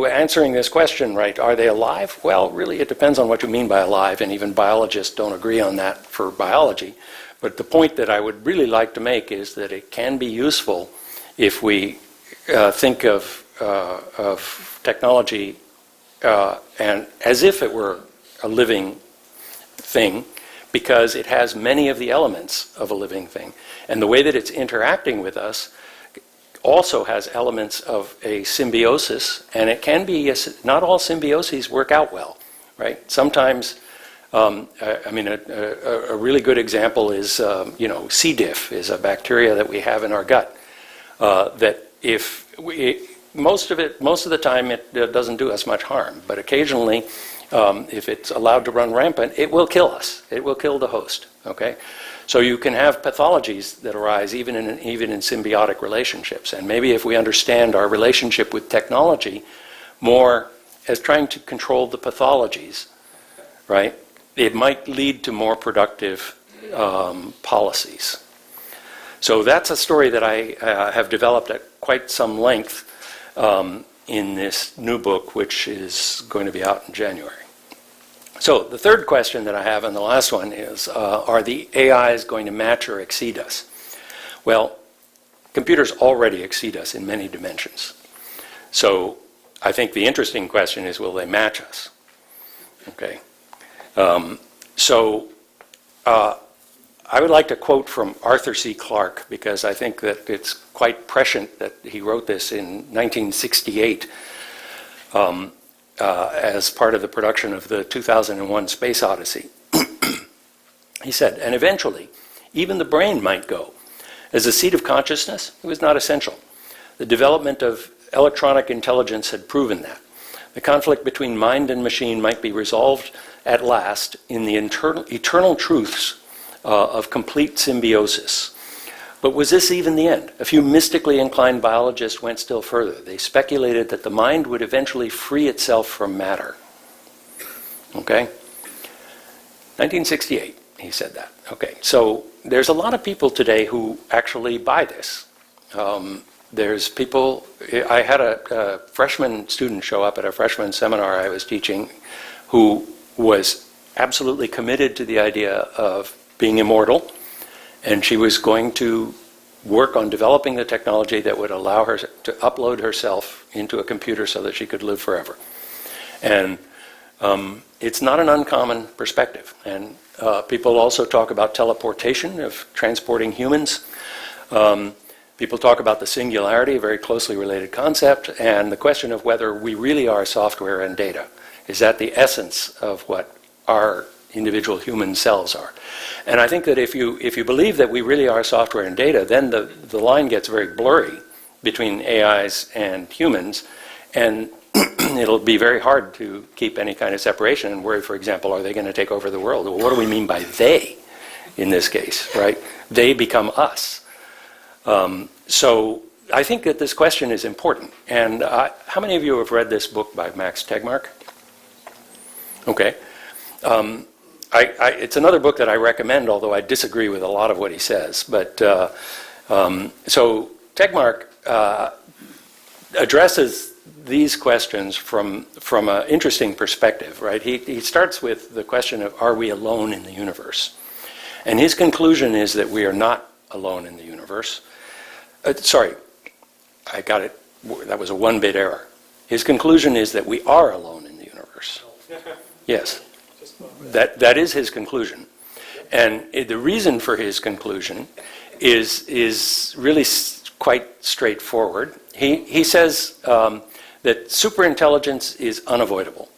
answering this question, right, are they alive? Well, really it depends on what you mean by alive, and even biologists don't agree on that for biology. But the point that I would really like to make is that it can be useful if we think of technology and as if it were a living thing, because it has many of the elements of a living thing. And the way that it's interacting with us also has elements of a symbiosis, and it can be, not all symbioses work out well, right? Sometimes, I mean, a really good example is, C. diff is a bacteria that we have in our gut, that most of the time it doesn't do us much harm, but occasionally, if it's allowed to run rampant, it will kill us. It will kill the host, okay? So you can have pathologies that arise even in symbiotic relationships. And maybe if we understand our relationship with technology more as trying to control the pathologies, right, it might lead to more productive policies. So that's a story that I have developed at quite some length in this new book, which is going to be out in January. So the third question that I have, and the last one, is are the AIs going to match or exceed us? Well, computers already exceed us in many dimensions. So I think the interesting question is, will they match us? Okay. I would like to quote from Arthur C. Clarke, because I think that it's quite prescient that he wrote this in 1968. As part of the production of the 2001 Space Odyssey. He said, and eventually, even the brain might go. As a seat of consciousness, it was not essential. The development of electronic intelligence had proven that. The conflict between mind and machine might be resolved at last in the eternal truths of complete symbiosis. But was this even the end? A few mystically inclined biologists went still further. They speculated that the mind would eventually free itself from matter. Okay? 1968, he said that. Okay, so there's a lot of people today who actually buy this. There's people, I had a freshman student show up at a freshman seminar I was teaching who was absolutely committed to the idea of being immortal. And she was going to work on developing the technology that would allow her to upload herself into a computer so that she could live forever. And it's not an uncommon perspective. And people also talk about teleportation, of transporting humans. People talk about the singularity, a very closely related concept, and the question of whether we really are software and data. Is that the essence of what our individual human selves are? And I think that if you believe that we really are software and data, then the line gets very blurry between AIs and humans, and it'll be very hard to keep any kind of separation and worry, for example, are they going to take over the world? Well, what do we mean by they in this case, right? They become us. So I think that this question is important. And how many of you have read this book by Max Tegmark? Okay. It's another book that I recommend, although I disagree with a lot of what he says. But so Tegmark addresses these questions from an interesting perspective, right? He starts with the question of, are we alone in the universe? And his conclusion is that we are not alone in the universe. Sorry, I got it. That was a one-bit error. His conclusion is that we are alone in the universe. Yes, that is his conclusion. And the reason for his conclusion is really quite straightforward. He says that superintelligence is unavoidable,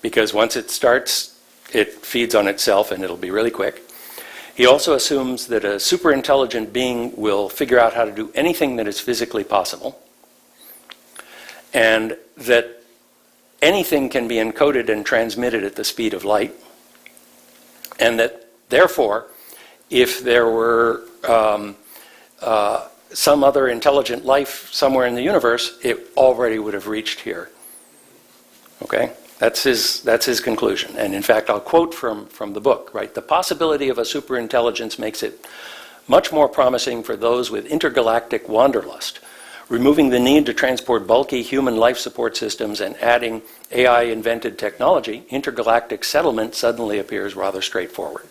because once it starts, it feeds on itself and it'll be really quick. He also assumes that a superintelligent being will figure out how to do anything that is physically possible, and that anything can be encoded and transmitted at the speed of light, and that therefore, if there were some other intelligent life somewhere in the universe, it already would have reached here. Okay? That's his conclusion. And in fact, I'll quote from the book, right? The possibility of a superintelligence makes it much more promising for those with intergalactic wanderlust. Removing the need to transport bulky human life support systems and adding AI-invented technology, intergalactic settlement suddenly appears rather straightforward.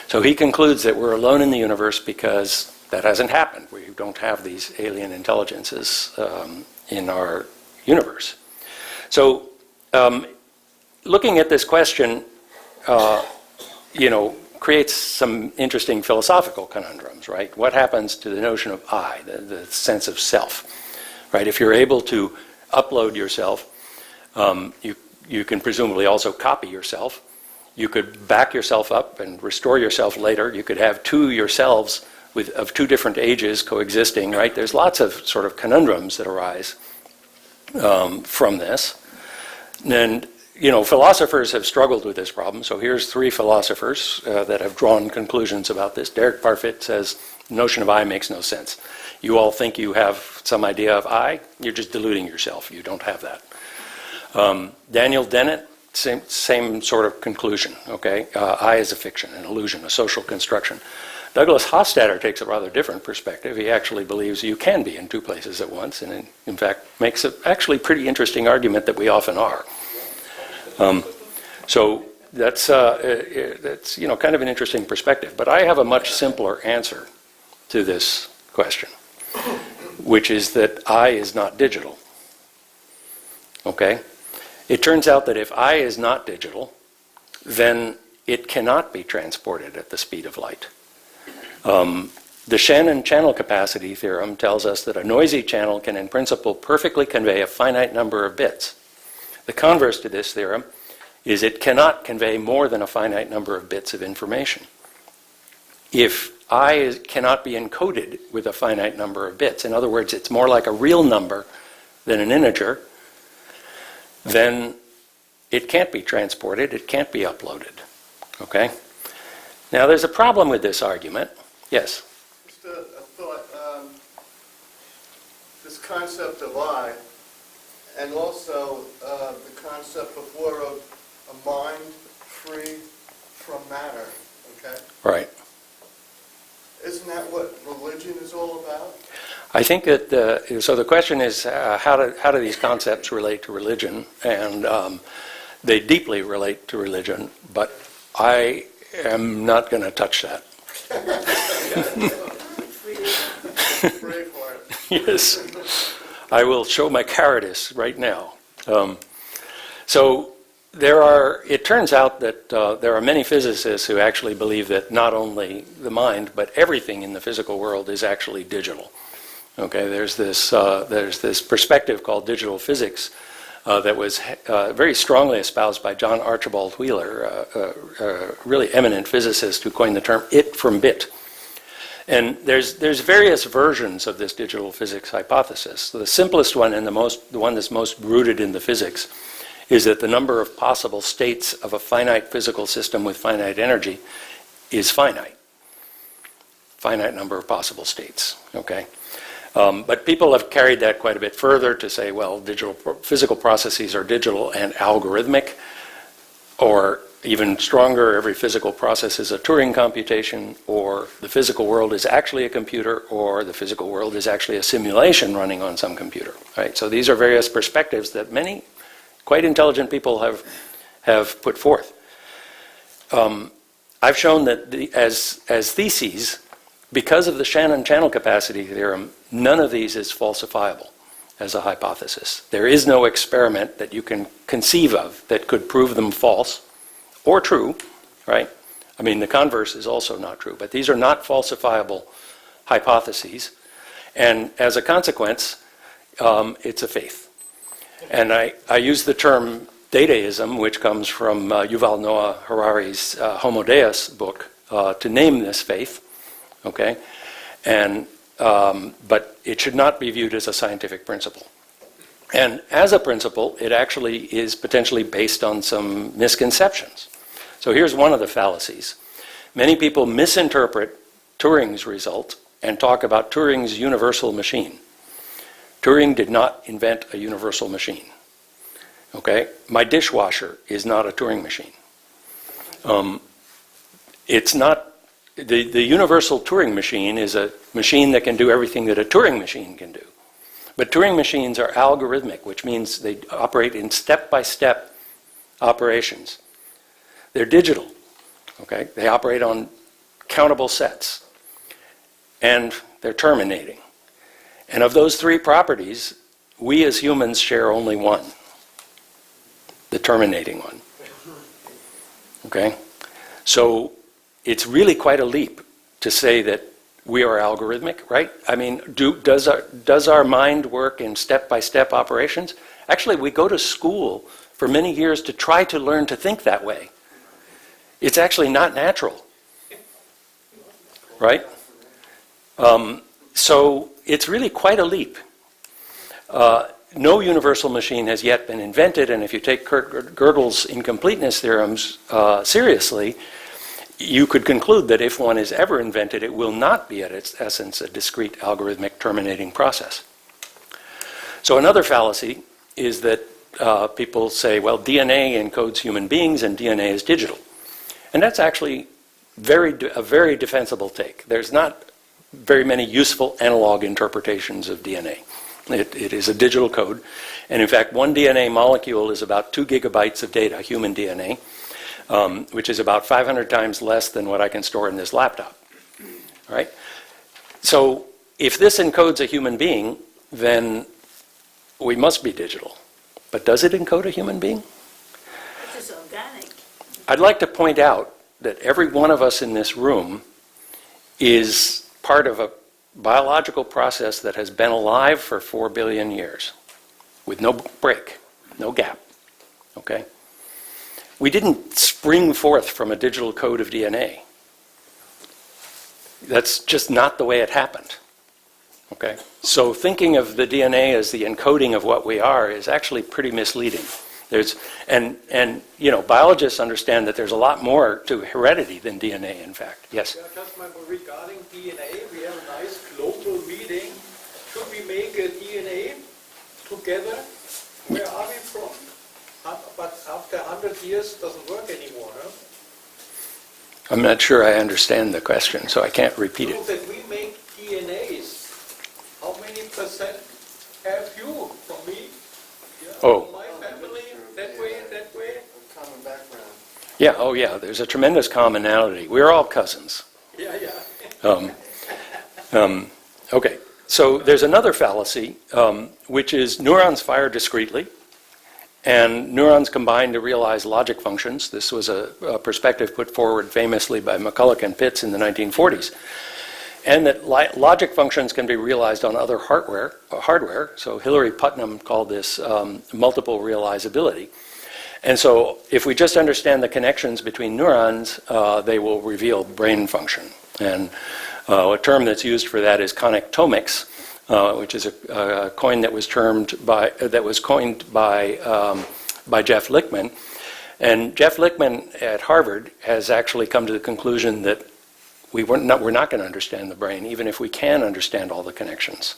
So he concludes that we're alone in the universe because that hasn't happened. We don't have these alien intelligences in our universe. So looking at this question, creates some interesting philosophical conundrums, right? What happens to the notion of I, the sense of self, right? If you're able to upload yourself, you can presumably also copy yourself. You could back yourself up and restore yourself later. You could have two yourselves of two different ages coexisting, right? There's lots of sort of conundrums that arise from this. And, philosophers have struggled with this problem. So here's three philosophers that have drawn conclusions about this. Derek Parfit says, the notion of I makes no sense. You all think you have some idea of I. You're just deluding yourself. You don't have that. Daniel Dennett, same sort of conclusion, okay? I is a fiction, an illusion, a social construction. Douglas Hofstadter takes a rather different perspective. He actually believes you can be in two places at once, and in fact makes an actually pretty interesting argument that we often are. So that's kind of an interesting perspective. But I have a much simpler answer to this question, which is that I is not digital. Okay? It turns out that if I is not digital, then it cannot be transported at the speed of light. The Shannon channel capacity theorem tells us that a noisy channel can in principle perfectly convey a finite number of bits. The converse to this theorem is it cannot convey more than a finite number of bits of information. If I cannot be encoded with a finite number of bits, in other words, it's more like a real number than an integer, then it can't be transported, it can't be uploaded. Okay? Now there's a problem with this argument. Yes? Just a thought. This concept of I, and also the concept before of a mind free from matter, okay? Right. Isn't that what religion is all about? I think that, so the question is how do these concepts relate to religion? And they deeply relate to religion, but I am not going to touch that. Brave heart. Yes. I will show my cowardice right now. So it turns out that there are many physicists who actually believe that not only the mind, but everything in the physical world is actually digital. Okay, there's this perspective called digital physics that was very strongly espoused by John Archibald Wheeler, a really eminent physicist who coined the term "it from bit." And there's various versions of this digital physics hypothesis. So the simplest one and the one that's most rooted in the physics is that the number of possible states of a finite physical system with finite energy is finite. Finite number of possible states, okay? But people have carried that quite a bit further to say, well, physical processes are digital and algorithmic, or even stronger, every physical process is a Turing computation, or the physical world is actually a computer, or the physical world is actually a simulation running on some computer, right? So these are various perspectives that many quite intelligent people have put forth. I've shown that as theses, because of the Shannon channel capacity theorem, none of these is falsifiable as a hypothesis. There is no experiment that you can conceive of that could prove them false or true, right? I mean, the converse is also not true, but these are not falsifiable hypotheses. And as a consequence, it's a faith. And I use the term dataism, which comes from Yuval Noah Harari's Homo Deus book, to name this faith, okay? And, but it should not be viewed as a scientific principle. And as a principle, it actually is potentially based on some misconceptions. So here's one of the fallacies. Many people misinterpret Turing's result and talk about Turing's universal machine. Turing did not invent a universal machine. Okay? My dishwasher is not a Turing machine. It's not, the universal Turing machine is a machine that can do everything that a Turing machine can do. But Turing machines are algorithmic, which means they operate in step-by-step operations. They're digital. Okay? They operate on countable sets. And they're terminating. And of those three properties, we as humans share only one, the terminating one. Okay? So it's really quite a leap to say that we are algorithmic, right? I mean, does our mind work in step-by-step operations? Actually, we go to school for many years to try to learn to think that way. It's actually not natural, right? So it's really quite a leap. No universal machine has yet been invented, and if you take Kurt Gödel's incompleteness theorems seriously, you could conclude that if one is ever invented, it will not be at its essence a discrete algorithmic terminating process. So another fallacy is that people say, well, DNA encodes human beings and DNA is digital. And that's actually a very defensible take. There's not very many useful analog interpretations of DNA. It is a digital code. And in fact, one DNA molecule is about 2 gigabytes of data, human DNA, which is about 500 times less than what I can store in this laptop. All right? So if this encodes a human being, then we must be digital. But does it encode a human being? It is organic. I'd like to point out that every one of us in this room is part of a biological process that has been alive for 4 billion years with no break, no gap, okay? We didn't spring forth from a digital code of DNA. That's just not the way it happened, okay? So thinking of the DNA as the encoding of what we are is actually pretty misleading. And you know, biologists understand that there's a lot more to heredity than DNA, in fact. Yes? Yeah, just regarding DNA, we have a nice global meeting. Should we make a DNA together? Where are we from? But after 100 years, it doesn't work anymore, huh? I'm not sure I understand the question, so I can't repeat So it. that we make DNAs, how many percent have you from me? Yeah, Oh. from my family, that way, that way? Common background. Yeah, oh yeah, there's a tremendous commonality. We're all cousins. Yeah, yeah. Okay, so there's another fallacy, which is neurons fire discretely, and neurons combine to realize logic functions. This was a perspective put forward famously by McCulloch and Pitts in the 1940s. And that logic functions can be realized on other hardware. So Hilary Putnam called this multiple realizability. And so if we just understand the connections between neurons, they will reveal brain function. And a term that's used for that is connectomics, which is a coin that was coined by Jeff Lichtman. And Jeff Lichtman at Harvard has actually come to the conclusion that we're not going to understand the brain, even if we can understand all the connections.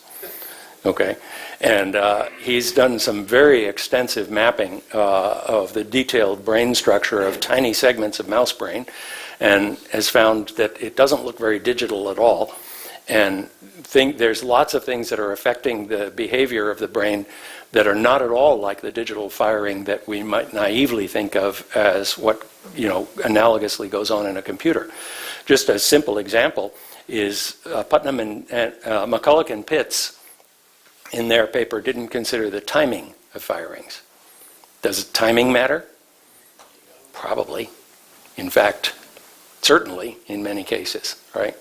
Okay, and he's done some very extensive mapping of the detailed brain structure of tiny segments of mouse brain, and has found that it doesn't look very digital at all. And there's lots of things that are affecting the behavior of the brain that are not at all like the digital firing that we might naively think of as what analogously goes on in a computer. Just a simple example is Putnam and McCulloch and Pitts in their paper didn't consider the timing of firings. Does timing matter? Probably. In fact, certainly in many cases, right?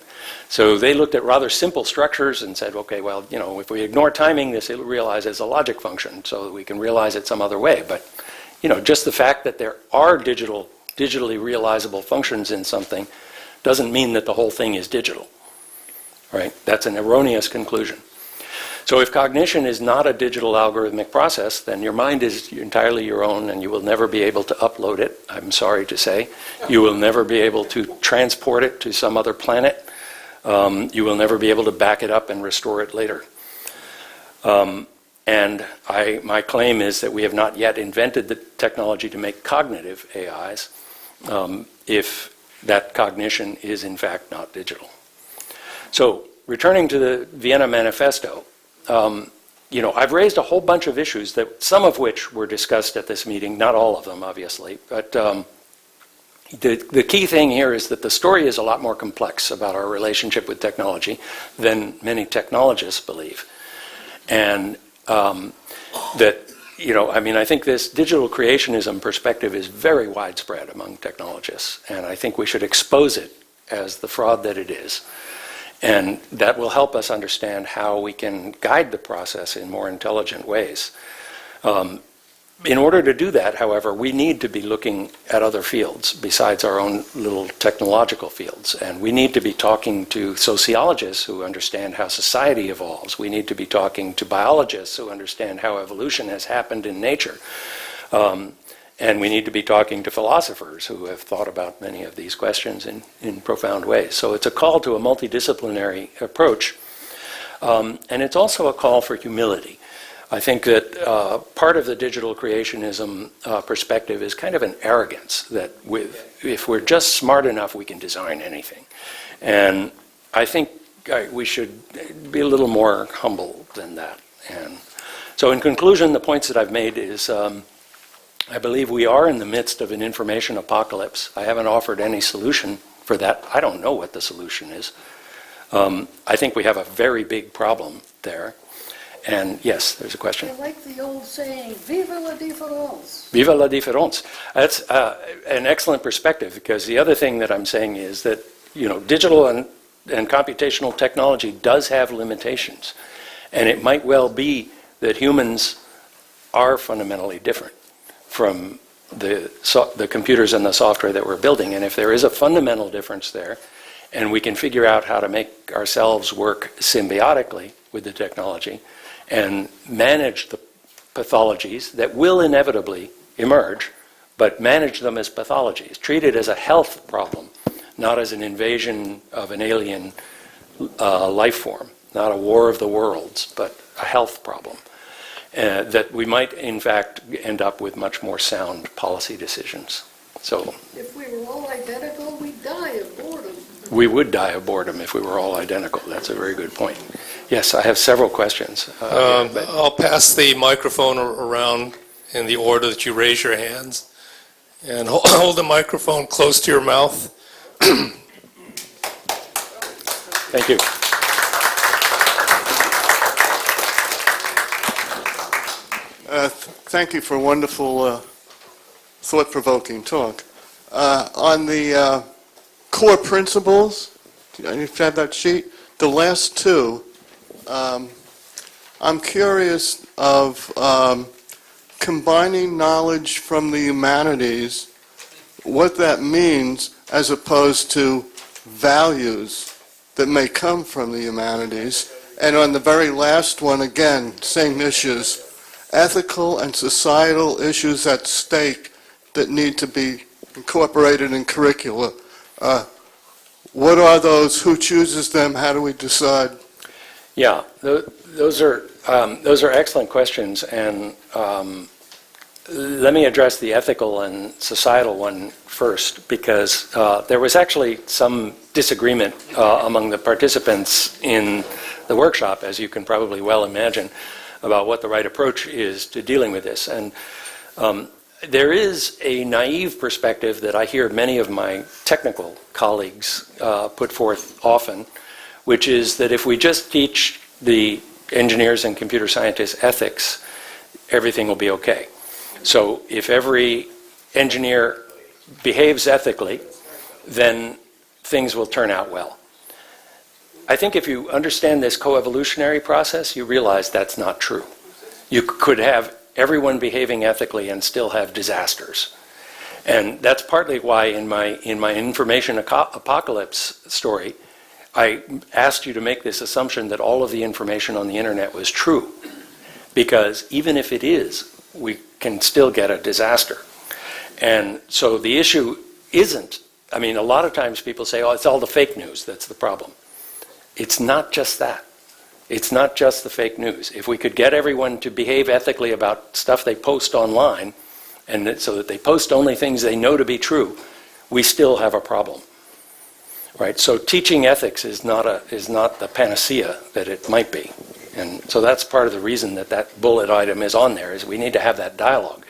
So they looked at rather simple structures and said, okay, well, if we ignore timing, this will realize as a logic function, so that we can realize it some other way. But, just the fact that there are digitally realizable functions in something doesn't mean that the whole thing is digital, right? That's an erroneous conclusion. So if cognition is not a digital algorithmic process, then your mind is entirely your own, and you will never be able to upload it, I'm sorry to say. You will never be able to transport it to some other planet. You will never be able to back it up and restore it later. And my claim is that we have not yet invented the technology to make cognitive AIs if that cognition is in fact not digital. So returning to the Vienna Manifesto, I've raised a whole bunch of issues, that some of which were discussed at this meeting, not all of them obviously, but the key thing here is that the story is a lot more complex about our relationship with technology than many technologists believe. And I think this digital creationism perspective is very widespread among technologists, and I think we should expose it as the fraud that it is. And that will help us understand how we can guide the process in more intelligent ways. In order to do that, however, we need to be looking at other fields besides our own little technological fields. And we need to be talking to sociologists who understand how society evolves. We need to be talking to biologists who understand how evolution has happened in nature. And we need to be talking to philosophers who have thought about many of these questions in profound ways. So it's a call to a multidisciplinary approach. And it's also a call for humility. I think that part of the digital creationism perspective is kind of an arrogance that if we're just smart enough, we can design anything. And I think we should be a little more humble than that. And so in conclusion, the points that I've made is I believe we are in the midst of an information apocalypse. I haven't offered any solution for that. I don't know what the solution is. I think we have a very big problem there. And yes, there's a question. I like the old saying, "Vive la différence." Vive la différence. That's an excellent perspective, because the other thing that I'm saying is that digital and computational technology does have limitations, and it might well be that humans are fundamentally different from the computers and the software that we're building. And if there is a fundamental difference there, and we can figure out how to make ourselves work symbiotically with the technology and manage the pathologies that will inevitably emerge, but manage them as pathologies, treat it as a health problem, not as an invasion of an alien life form, not a war of the worlds, but a health problem. That we might, in fact, end up with much more sound policy decisions. So, If we were all identical, we'd die of boredom. We would die of boredom if we were all identical. That's a very good point. Yes, I have several questions. I'll pass the microphone around in the order that you raise your hands. And hold the microphone close to your mouth. Thank you. thank you for a wonderful, thought-provoking talk. On the core principles, you have that sheet? The last two, I'm curious of combining knowledge from the humanities, what that means as opposed to values that may come from the humanities. And on the very last one, again, same issues, ethical and societal issues at stake that need to be incorporated in curricula. What are those? Who chooses them? How do we decide? Yeah, those are excellent questions, and let me address the ethical and societal one first, because there was actually some disagreement among the participants in the workshop, as you can probably well imagine, about what the right approach is to dealing with this. And there is a naive perspective that I hear many of my technical colleagues put forth often, which is that if we just teach the engineers and computer scientists ethics, everything will be okay. So if every engineer behaves ethically, then things will turn out well. I think if you understand this coevolutionary process, you realize that's not true. You could have everyone behaving ethically and still have disasters. And that's partly why in my information apocalypse story, I asked you to make this assumption that all of the information on the internet was true. Because even if it is, we can still get a disaster. And so the issue isn't, I mean, a lot of times people say, oh, it's all the fake news that's the problem. It's not just that. It's not just the fake news. If we could get everyone to behave ethically about stuff they post online, and so that they post only things they know to be true, we still have a problem. Right? So teaching ethics is not the panacea that it might be. And so that's part of the reason that that bullet item is on there, is we need to have that dialogue.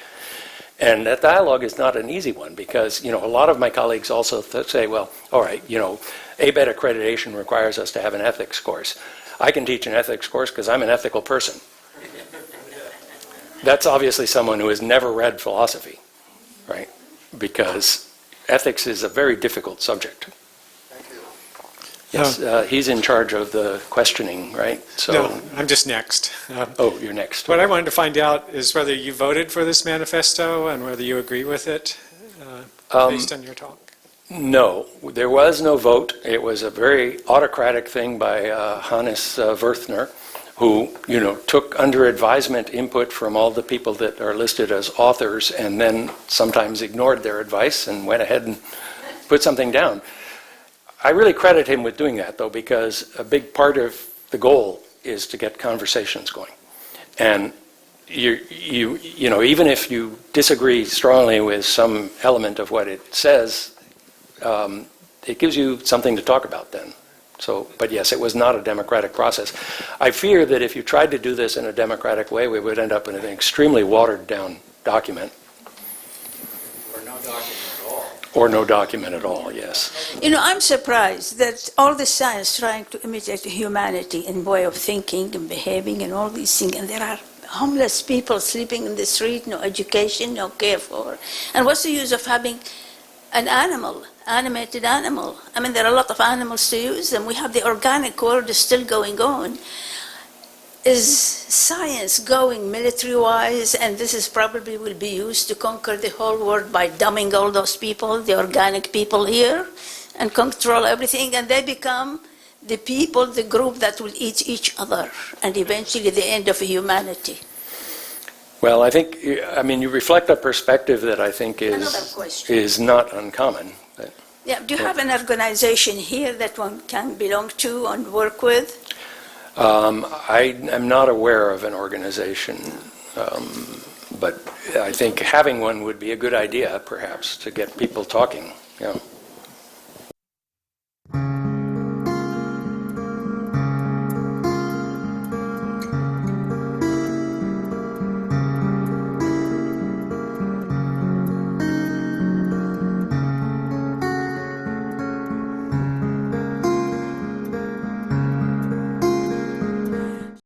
And that dialogue is not an easy one, because a lot of my colleagues also say, well, all right, ABET accreditation requires us to have an ethics course. I can teach an ethics course because I'm an ethical person. That's obviously someone who has never read philosophy, right? Because ethics is a very difficult subject. Yes, he's in charge of the questioning, right? So, No, I'm just next. Oh, you're next. What I wanted to find out is whether you voted for this manifesto and whether you agree with it based on your talk. No, there was no vote. It was a very autocratic thing by Hannes Werthner, who took under advisement input from all the people that are listed as authors, and then sometimes ignored their advice and went ahead and put something down. I really credit him with doing that, though, because a big part of the goal is to get conversations going. And even if you disagree strongly with some element of what it says, it gives you something to talk about then. So, but yes, it was not a democratic process. I fear that if you tried to do this in a democratic way, we would end up in an extremely watered-down document. Or no document at all. Or no document at all, yes. I'm surprised that all the science trying to imitate humanity in way of thinking and behaving and all these things, and there are homeless people sleeping in the street, no education, no care for. And what's the use of having an animated animal? I mean, there are a lot of animals to use, and we have the organic world is still going on. Is science going military-wise, and this is probably will be used to conquer the whole world by dumbing all those people, the organic people here, and control everything, and they become the people, the group that will eat each other, and eventually the end of humanity? Well, I think, you reflect a perspective that I think is not uncommon. But, yeah, do you have an organization here that one can belong to and work with? I am not aware of an organization, but I think having one would be a good idea, perhaps, to get people talking. Yeah.